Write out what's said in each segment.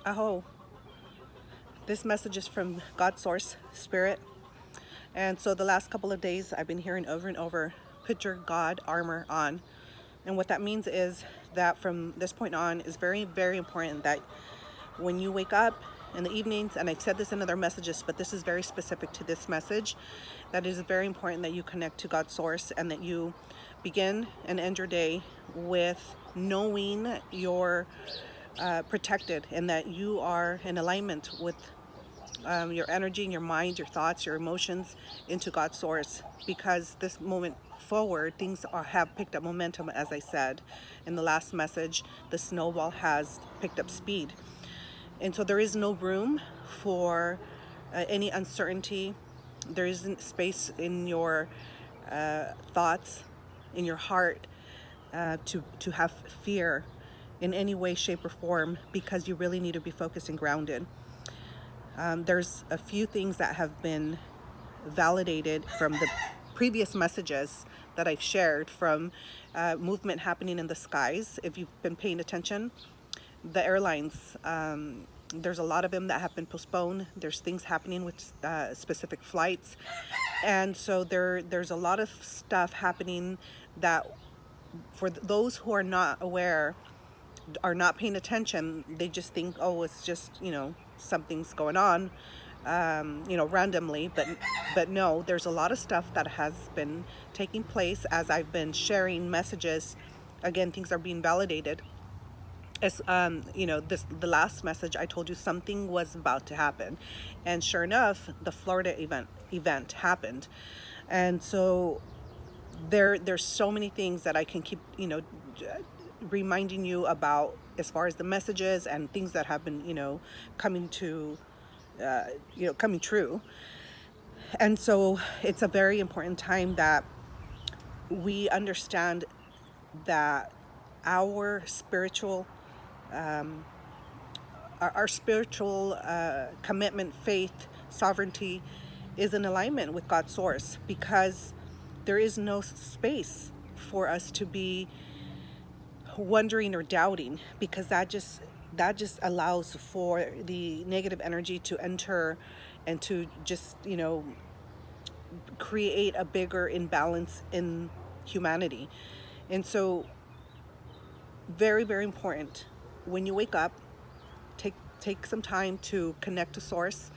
Aho. This message is from God Source Spirit. And so the last couple of days I've been hearing over and over, put your God armor on. And what that means is that from this point on is very, very important that when you wake up in the evenings, and I've said this in other messages, but this is very specific to this message, that it is very important that you connect to God's source and that you begin and end your day with knowing you're protected and that you are in alignment with your energy, your mind, your thoughts, your emotions into God's source. Because this moment forward, things have picked up momentum, as I said in the last message. The snowball has picked up speed. And so there is no room for any uncertainty. There isn't space in your thoughts, in your heart, to have fear in any way, shape, or form, because you really need to be focused and grounded. There's a few things that have been validated from the previous messages that I've shared from movement happening in the skies. If you've been paying attention, the airlines, there's a lot of them that have been postponed. There's things happening with specific flights. And so there's a lot of stuff happening that for those who are not aware, are not paying attention, they just think, oh, it's just, something's going on, randomly. But no, there's a lot of stuff that has been taking place as I've been sharing messages. Again, things are being validated. As the last message I told you something was about to happen, and sure enough, the Florida event happened. And so there's so many things that I can keep reminding you about as far as the messages and things that have been coming to coming true. And so it's a very important time that we understand that our spiritual commitment, faith, sovereignty is in alignment with God's source, because there is no space for us to be wondering or doubting, because that just allows for the negative energy to enter and to just create a bigger imbalance in humanity. And so very, very important, when you wake up, take some time to connect to source.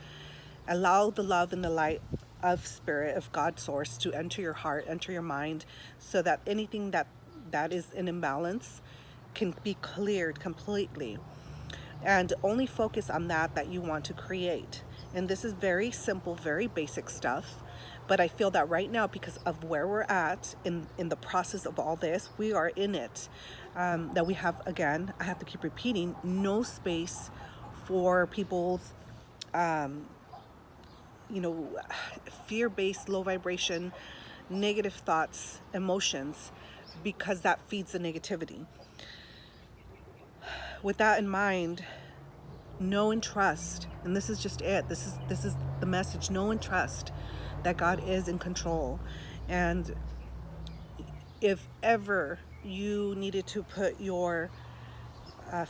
Allow the love and the light of spirit, of God's source, to enter your heart, enter your mind, so that anything that is in imbalance can be cleared completely. And only focus on that you want to create. And this is very simple, very basic stuff. But I feel that right now, because of where we're at in the process of all this, we are in it. That we have, again, I have to keep repeating, no space for people's fear-based, low vibration, negative thoughts, emotions, because that feeds the negativity. With that in mind, know and trust, and this is just it. This is the message. Know and trust that God is in control. And if ever you needed to put your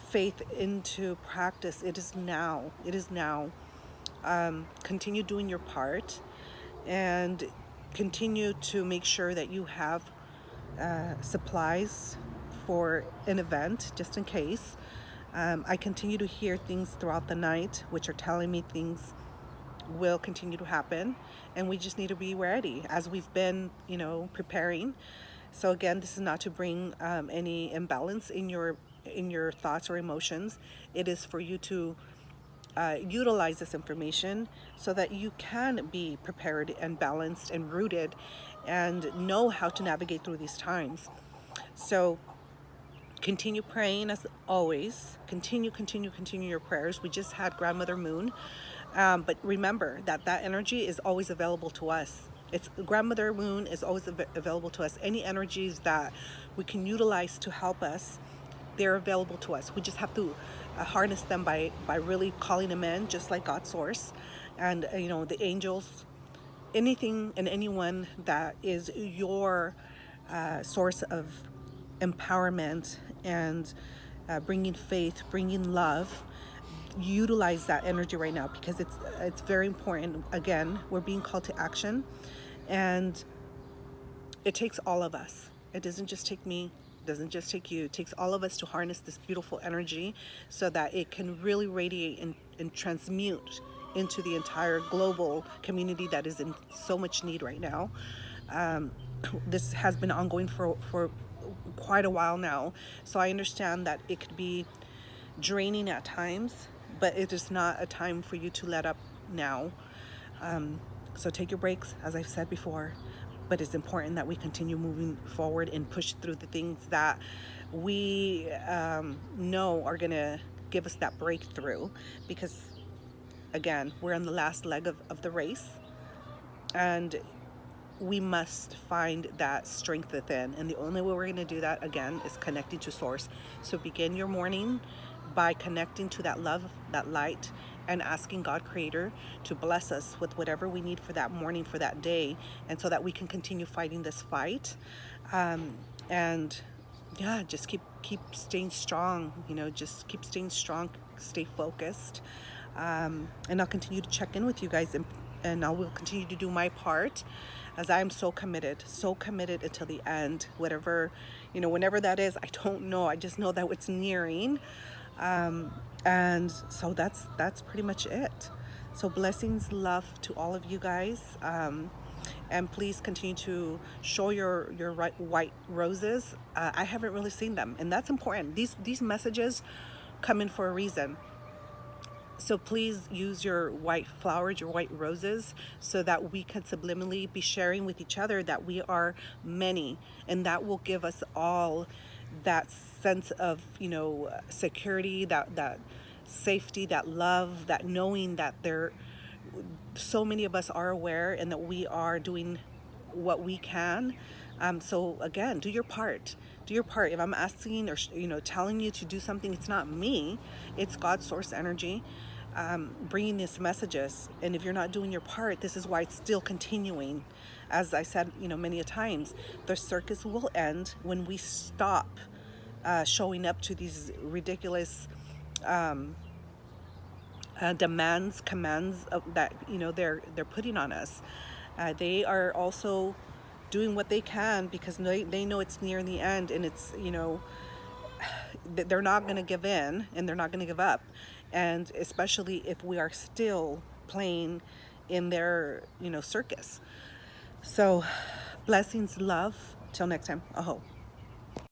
faith into practice, it is now. It is now. Continue doing your part, and continue to make sure that you have supplies for an event, just in case. I continue to hear things throughout the night which are telling me things will continue to happen, and we just need to be ready as we've been preparing. So again, this is not to bring any imbalance in your thoughts or emotions. It is for you to utilize this information so that you can be prepared and balanced and rooted and know how to navigate through these times. So continue praying as always. Continue your prayers. We just had Grandmother Moon. But remember that energy is always available to us. It's Grandmother Moon is always available to us. Any energies that we can utilize to help us, they're available to us. We just have to harness them by really calling them in, just like God's source. And the angels, anything and anyone that is your source of empowerment and bringing faith, bringing love, utilize that energy right now, because it's very important. Again, we're being called to action, and it takes all of us. It doesn't just take me, it doesn't just take you. It takes all of us to harness this beautiful energy so that it can really radiate and transmute into the entire global community that is in so much need right now. This has been ongoing for quite a while now, so I understand that it could be draining at times, but it is not a time for you to let up now. So take your breaks, as I've said before, but it's important that we continue moving forward and push through the things that we know are going to give us that breakthrough, because again, we're on the last leg of the race, and we must find that strength within. And the only way we're going to do that, again, is connecting to source. So begin your morning by connecting to that love, that light, and asking God Creator to bless us with whatever we need for that morning, for that day, and so that we can continue fighting this fight. And yeah, just keep staying strong, just keep staying strong, stay focused. And I'll continue to check in with you guys, and I will continue to do my part, as I am so committed until the end. Whatever, whenever that is, I don't know. I just know that it's nearing. And so that's pretty much it. So blessings, love to all of you guys. And please continue to show your white roses. I haven't really seen them, and that's important. These messages come in for a reason. So please use your white flowers, your white roses, so that we can subliminally be sharing with each other that we are many, and that will give us all that sense of, security, that safety, that love, that knowing that so many of us are aware and that we are doing what we can. So again, do your part. Do your part. If I'm asking or telling you to do something, it's not me, it's God's source energy bringing these messages. And if you're not doing your part, this is why it's still continuing. As I said, many a times, the circus will end when we stop showing up to these ridiculous demands, commands that they're putting on us. They are also doing what they can, because they know it's near the end, and it's they're not going to give in, and they're not going to give up. And especially if we are still playing in their circus. So blessings, love, till next time. Aho.